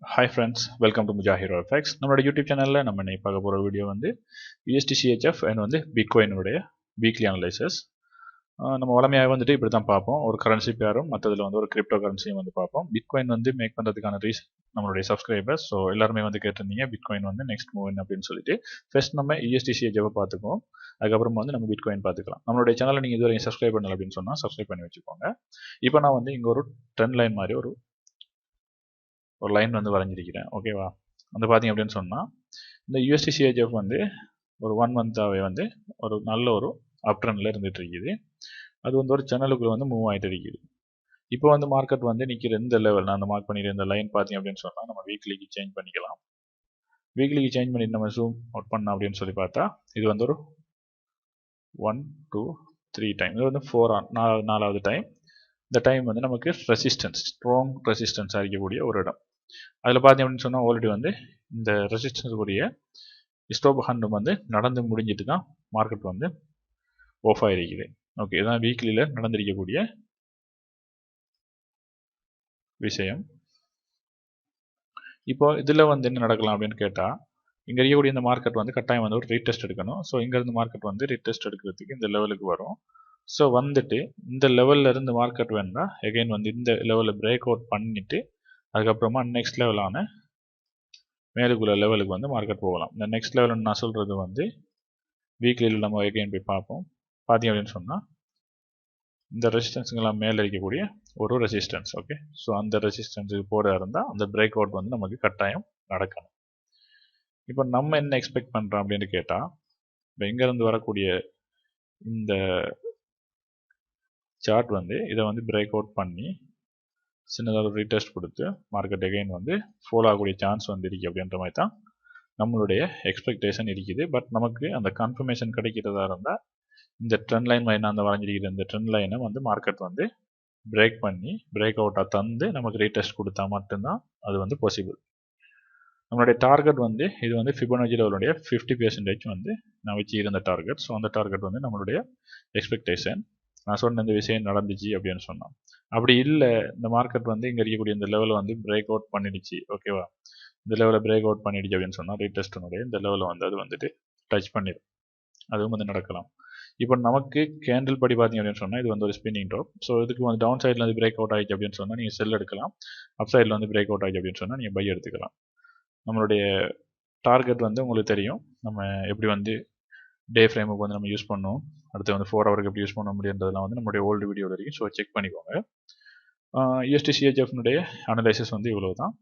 Hi friends, welcome to Mujahid FX. நம்மளோட YouTube சேனலில் நம்ம இன்னைக்கு பார்க்க போகிற வீடியோ வந்து USDCHF அண்ட் வந்து பிட்காயினுடைய வீக்லி அனலைசஸ். நம்ம வளமையாக வந்துட்டு இப்படி தான் பார்ப்போம். ஒரு கரன்சி பேரும் மற்றதில் வந்து ஒரு கிரிப்டோ கரன்சியும் வந்து பார்ப்போம். பிட்காயின் வந்து மேக் பண்ணுறதுக்கான ரீசன் நம்மளுடைய சப்ஸ்கிரைபர்ஸ். ஸோ எல்லாருமே வந்து கேட்டிருந்தீங்க பிட்காயின் வந்து நெக்ஸ்ட் மூவ் அப்படின்னு சொல்லிட்டு. ஃபர்ஸ்ட் நம்ம USDCHF பார்த்துக்குவோம். அதுக்கப்புறம் வந்து நம்ம பிட்காயின் பார்த்துக்கலாம். நம்மளுடைய சேனலை நீங்கள் இதுவரை சப்ஸ்கிரைப் பண்ணல அப்படின்னு சொன்னால் சப்ஸ்கிரைப் பண்ணி வச்சுக்கோங்க. இப்போ நான் வந்து இங்கே ஒரு ட்ரெண்ட் லைன் மாதிரி ஒரு லைன் வந்து வரைஞ்சிருக்கிறேன். ஓகேவா? வந்து பார்த்தீங்க அப்படின்னு சொன்னால் இந்த USDCHF வந்து ஒரு 1 மந்த்தாகவே வந்து ஒரு நல்ல ஒரு அப் ட்ரெண்டில் இருந்துகிட்டு இருக்குது. அது வந்து ஒரு சேனலுக்குள்ளே வந்து மூவ் ஆகிட்டு இருக்குது. இப்போ வந்து மார்க்கெட் வந்து நிற்கிற இந்த லெவல் நான் அந்த மார்க் பண்ணிடுற இந்த லைன் பார்த்தீங்க அப்படின்னு சொன்னால் நம்ம வீக்லிக்கு சேஞ்ச் பண்ணிக்கலாம். வீக்லிக்கு சேஞ்ச் பண்ணிட்டு நம்ம ஜூம் அவுட் பண்ணோம் அப்படின்னு சொல்லி பார்த்தா இது வந்து ஒரு 1 2 3 டைம், இது வந்து 4வது டைம். இந்த டைம் வந்து நமக்கு ரெசிஸ்டன்ஸ், ஸ்ட்ராங் ரெசிஸ்டன்ஸாக இருக்கக்கூடிய ஒரு இடம். அதில் பார்த்தீங்க அப்படின்னு சொன்னால் ஆல்ரெடி வந்து இந்த ரெசிஸ்டன்ஸுக்குரிய ஸ்டாப் ஹண்டும் வந்து நடந்து முடிஞ்சிட்டு தான் மார்க்கெட் வந்து ஆஃப் ஆகிருக்குது. ஓகே, இதான் வீக்லியில் நடந்திருக்கக்கூடிய விஷயம். இப்போ இதில் வந்து என்ன நடக்கலாம் அப்படின்னு கேட்டால், இங்கே இருக்கக்கூடிய இந்த மார்க்கெட் வந்து கட்டாயம் வந்து ஒரு ரீடெஸ்ட் எடுக்கணும். ஸோ இங்கேருந்து மார்க்கெட் வந்து ரீடெஸ்ட் எடுக்கிறதுக்கு இந்த லெவலுக்கு வரும். ஸோ வந்துட்டு இந்த லெவலில் இருந்து மார்க்கெட் வேணால் எகைன் வந்து இந்த லெவலில் பிரேக் அவுட் பண்ணிவிட்டு அதுக்கப்புறமா நெக்ஸ்ட் லெவலான மேலுக்குள்ள லெவலுக்கு வந்து மார்க்கெட் போகலாம். இந்த நெக்ஸ்ட் லெவல்னு நான் சொல்கிறது வந்து வீக்லியில் நம்ம எகைன் போய் பார்ப்போம். பார்த்தீங்க அப்படின்னு சொன்னால் இந்த ரெசிஸ்டன்ஸுங்கெல்லாம் மேலே இருக்கக்கூடிய ஒரு ரெசிஸ்டன்ஸ். ஓகே, ஸோ அந்த ரெசிஸ்டன்ஸுக்கு போகிறதா இருந்தால் அந்த பிரேக் அவுட் வந்து நமக்கு கட்டாயம் நடக்கணும். இப்போ நம்ம என்ன எக்ஸ்பெக்ட் பண்ணுறோம் அப்படின்னு கேட்டால், இப்போ இங்கேருந்து வரக்கூடிய இந்த சார்ட் வந்து இதை வந்து பிரேக் அவுட் பண்ணி சின்னதாக ஒரு ரீடெஸ்ட் கொடுத்து மார்க்கெட் எகைன் வந்து ஃபாலோ ஆகக்கூடிய சான்ஸ் வந்து இருக்குது அப்படின்ற மாதிரி தான் நம்மளுடைய எக்ஸ்பெக்டேஷன் இருக்குது. பட் நமக்கு அந்த கன்ஃபர்மேஷன் கிடைக்கிறதா இருந்தால் இந்த ட்ரெண்ட் லைன் மாதிரி அந்த வரைஞ்சிருக்கிற இந்த ட்ரெண்ட் லைனை வந்து மார்க்கெட் வந்து பிரேக் பண்ணி பிரேக் அவுட்டாக தந்து நமக்கு ரீடெஸ்ட் கொடுத்தா மட்டும்தான் அது வந்து பாசிபிள். நம்மளுடைய டார்கெட் வந்து இது வந்து ஃபிபோனாச்சி லெவலுடைய 50% வந்து நான் வச்சு இருந்த டார்கெட். ஸோ அந்த டார்கெட் வந்து நம்மளுடைய எக்ஸ்பெக்டேஷன். நான் சொன்ன இந்த விஷயம் நடந்துச்சு அப்படின்னு சொன்னோம். அப்படி இல்லை, இந்த மார்க்கெட் வந்து இங்கே இருக்கக்கூடிய இந்த லெவலை வந்து பிரேக் அவுட் பண்ணிடுச்சு. ஓகேவா? இந்த லெவலில் பிரேக் அவுட் பண்ணிடுச்சு அப்படின்னு சொன்னால் ரீடெஸ்டனுடைய இந்த லெவலில் வந்து அது வந்துட்டு டச் பண்ணிடும். அதுவும் வந்து நடக்கலாம். இப்போ நமக்கு கேண்டில் படி பார்த்தீங்க அப்படின்னு சொன்னால் இது வந்து ஒரு ஸ்பின்னிங் டாப். ஸோ இதுக்கு வந்து டவுன் சைடில் வந்து பிரேக் அவுட் ஆகிடுச்சு அப்படின்னு சொன்னால் நீங்கள் செல் எடுக்கலாம். அப் சைடில் வந்து பிரேக் அவுட் ஆகிடுச்சு அப்படின்னு சொன்னால் நீங்கள் பை எடுத்துக்கலாம். நம்மளுடைய டார்கெட் வந்து உங்களுக்கு தெரியும். நம்ம எப்படி வந்து டே ஃப்ரேமுக்கு வந்து நம்ம யூஸ் பண்ணுவோம், அடுத்து வந்து 4 ஹவருக்கு எப்படி யூஸ் பண்ண முடியுன்றதெல்லாம் வந்து நம்மளுடைய ஓல்டு வீடியோவில் இருக்குது. ஸோ செக் பண்ணிக்கோங்க. USDCHF அனலைசிஸ் வந்து இவ்வளோ தான்.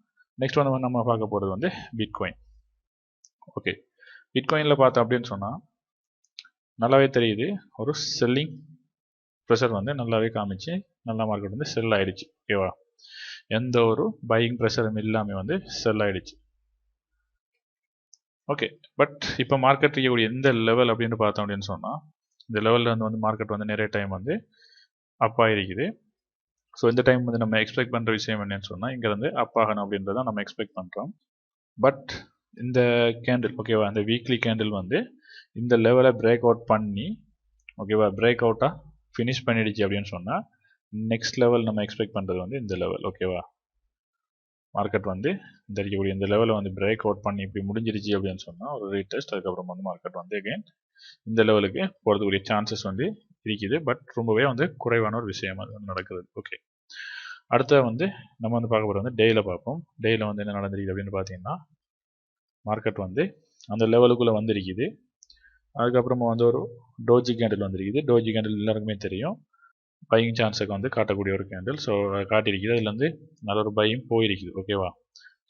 நெக்ஸ்ட் வந்து நம்ம பார்க்க போகிறது வந்து பிட்காயின். ஓகே, பிட்காயினில் பார்த்தோம் அப்படின்னு சொன்னால் நல்லாவே தெரியுது ஒரு செல்லிங் ப்ரெஷர் வந்து நல்லாவே காமிச்சு நல்லா மார்க்கெட் வந்து செல் ஆயிடுச்சு. ஓகேவா? எந்த ஒரு பையிங் ப்ரெஷரும் இல்லாமல் வந்து செல் ஆயிடுச்சு. ஓகே, பட் இப்போ மார்க்கெட் இருக்கக்கூடிய எந்த லெவல் அப்படின்னு பார்த்தோம் அப்படின்னு சொன்னால் இந்த லெவலில் வந்து மார்க்கெட் வந்து நிறைய டைம் வந்து அப் ஆகிருக்குது. ஸோ இந்த டைம் வந்து நம்ம எக்ஸ்பெக்ட் பண்ணுற விஷயம் என்னன்னு சொன்னால் இங்கேருந்து அப் ஆகணும் அப்படின்றத நம்ம எக்ஸ்பெக்ட் பண்ணுறோம். பட் இந்த கேண்டில், ஓகேவா, அந்த வீக்லி கேண்டில் வந்து இந்த லெவலை பிரேக் அவுட் பண்ணி, ஓகேவா, பிரேக் அவுட்டாக ஃபினிஷ் பண்ணிடுச்சு அப்படின்னு சொன்னால் நெக்ஸ்ட் லெவல் நம்ம எக்ஸ்பெக்ட் பண்ணுறது வந்து இந்த லெவல். ஓகேவா? மார்க்கெட் வந்து இந்த இருக்கக்கூடிய இந்த லெவலை வந்து பிரேக் அவுட் பண்ணி இப்படி முடிஞ்சிருச்சு அப்படின்னு சொன்னால் ஒரு ரீடெஸ்ட், அதுக்கப்புறம் வந்து மார்க்கெட் வந்து அகைன் இந்த லெவலுக்கு போகிறதுக்குரிய சான்சஸ் வந்து இருக்குது. பட் ரொம்பவே வந்து குறைவான ஒரு விஷயம் அது வந்து நடக்குது. ஓகே, அடுத்த வந்து நம்ம வந்து பார்க்க போகிறது வந்து டேயில் பார்ப்போம். டேயில் வந்து என்ன நடந்திருக்கு அப்படின்னு பார்த்தீங்கன்னா மார்க்கெட் வந்து அந்த லெவலுக்குள்ளே வந்திருக்குது. அதுக்கப்புறமா வந்து ஒரு டோஜி கேண்டில் வந்திருக்குது. டோஜி கேண்டில் எல்லாருக்குமே தெரியும், பையிங் சான்ஸுக்கு வந்து காட்டக்கூடிய ஒரு கேண்டில். ஸோ காட்டியிருக்குது. அதில் வந்து நல்ல ஒரு பையிங் போயிருக்குது. ஓகேவா?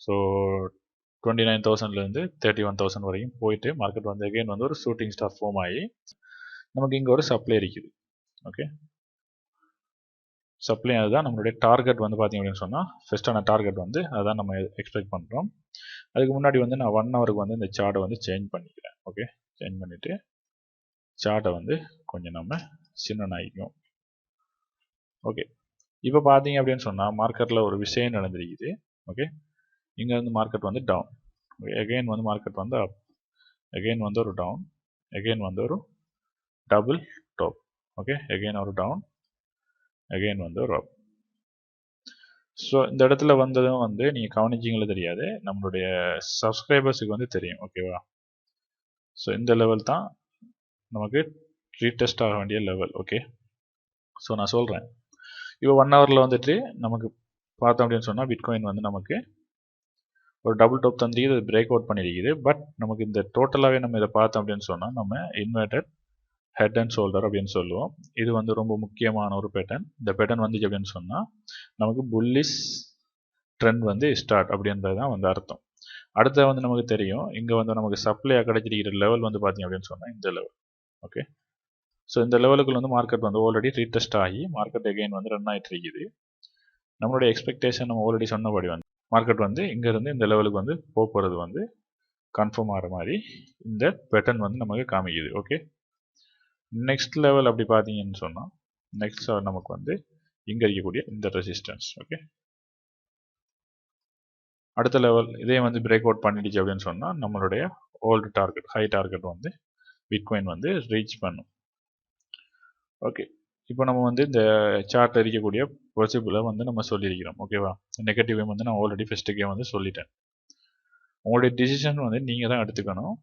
ஸோ 29,000லேருந்து 31,000 வரைக்கும் போயிட்டு மார்க்கெட் வந்து அகைன் வந்து ஒரு ஷூட்டிங் ஸ்டார் ஃபார்ம் ஆகி நமக்கு இங்கே ஒரு சப்ளை இருக்குது. ஓகே, சப்ளை அதுதான் நம்மளுடைய டார்கெட் வந்து பார்த்தீங்க அப்படின்னு சொன்னால் ஃபஸ்ட்டான டார்கெட் வந்து அதுதான் நம்ம எக்ஸ்பெக்ட் பண்ணுறோம். அதுக்கு முன்னாடி வந்து நான் 1 ஹவருக்கு வந்து இந்த சார்ட்டை வந்து சேஞ்ச் பண்ணிக்கிறேன். ஓகே, சேஞ்ச் பண்ணிவிட்டு சார்ட்டை வந்து கொஞ்சம் நம்ம சின்னனாகிக்கும். ஓகே, இப்போ பார்த்தீங்க அப்படின்னு சொன்னால் மார்க்கெட்டில் ஒரு விஷயம் நடந்திருக்குது. ஓகே, இங்கே வந்து மார்க்கெட் வந்து டவுன், எகைன் வந்து மார்க்கெட் வந்து அப், எகைன் வந்து ஒரு டவுன், எகைன் வந்து ஒரு டபுள் டாப். ஓகே, எகைன் ஒரு டவுன், எகைன் வந்து ஒரு அப். ஸோ இந்த இடத்துல வந்ததும் வந்து நீங்கள் கவனிச்சிங்களே தெரியாது, நம்மளுடைய சப்ஸ்கிரைபர்ஸுக்கு வந்து தெரியும். ஓகேவா? ஸோ இந்த லெவல் தான் நமக்கு ரீடெஸ்ட் ஆக வேண்டிய லெவல். ஓகே, ஸோ நான் சொல்கிறேன். இப்போ 1 ஹவரில் வந்துட்டு நமக்கு பார்த்தோம் அப்படின்னு சொன்னால் பிட்காயின் வந்து நமக்கு ஒரு டபுள் டாப் தந்தி இது பிரேக் அவுட் பண்ணியிருக்குது. பட் நமக்கு இந்த டோட்டலாகவே நம்ம இதை பார்த்தோம் அப்படின்னு சொன்னால் நம்ம இன்வெர்டட் ஹெட் அண்ட் ஷோல்டர் அப்படின்னு சொல்லுவோம். இது வந்து ரொம்ப முக்கியமான ஒரு பேட்டர்ன். இந்த பேட்டர்ன் வந்துச்சு அப்படின்னு சொன்னால் நமக்கு புல்லிஷ் ட்ரெண்ட் வந்து ஸ்டார்ட் அப்படின்றது தான் வந்து அர்த்தம். அடுத்த வந்து நமக்கு தெரியும், இங்கே வந்து நமக்கு சப்ளையாக கிடைச்சிருக்கிற லெவல் வந்து பார்த்தீங்க அப்படின்னு சொன்னால் இந்த லெவல். ஓகே, ஸோ இந்த லெவலுக்குள்ள வந்து மார்க்கெட் வந்து ஆல்ரெடி ரீடெஸ்ட் ஆகி மார்க்கெட் அகைன் வந்து ரன் ஆகிட்டு இருக்குது. நம்மளுடைய எக்ஸ்பெக்டேஷன் நம்ம ஆல்ரெடி சொன்னபடி வந்து மார்க்கெட் வந்து இங்கேருந்து இந்த லெவலுக்கு வந்து போகிறது வந்து கன்ஃபார்ம் ஆகிற மாதிரி இந்த பேட்டர்ன் வந்து நமக்கு காமிக்குது. ஓகே, நெக்ஸ்ட் லெவல் அப்படி பார்த்தீங்கன்னு சொன்னால் நெக்ஸ்ட் நமக்கு வந்து இங்கே இருக்கக்கூடிய இந்த ரெசிஸ்டன்ஸ். ஓகே, அடுத்த லெவல் இதே வந்து பிரேக் அவுட் பண்ணிடுச்சு அப்படின்னு சொன்னால் நம்மளுடைய ஓல்டு டார்கெட் ஹை டார்கெட் வந்து பிட்காயின் வந்து ரீச் பண்ணும். ஓகே, இப்போ நம்ம வந்து இந்த சார்ட்டில் இருக்கக்கூடிய பாசிபிளை வந்து நம்ம சொல்லியிருக்கிறோம். ஓகேவா? நெகட்டிவ் வந்து நான் ஆல்ரெடி ஃபஸ்ட்டுக்கே வந்து சொல்லிட்டேன். உங்களுடைய டிசிஷன் வந்து நீங்கள் தான் எடுத்துக்கணும்.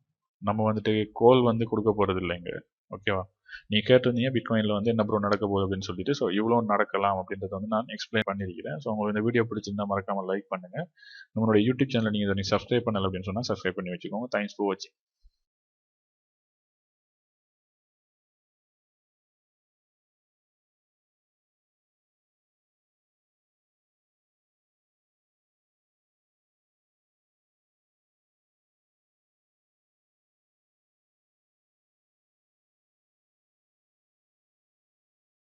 நம்ம வந்துட்டு கோல் வந்து கொடுக்க போகிறது இல்லைங்க. ஓகேவா? நீங்கள் கேட்டிருந்தீங்க பிட்காயினில் வந்து என்ன ப்ரோ நடக்க போகுது அப்படின்னு சொல்லிட்டு. ஸோ இவ்வளோ நடக்கலாம் அப்படின்றத வந்து நான் எக்ஸ்பிளைன் பண்ணியிருக்கிறேன். ஸோ உங்களுக்கு இந்த வீடியோ பிடிச்சிருந்தா மறக்காமல் லைக் பண்ணுங்கள். நம்மளுடைய யூடியூப் சேனலை நீங்கள் சப்ஸ்கிரைப் பண்ணலை அப்படின்னு சொன்னால் சப்ஸ்கிரைப் பண்ணி வச்சுக்கோங்க. தேங்க்ஸ் ஃபார் வாட்சிங்.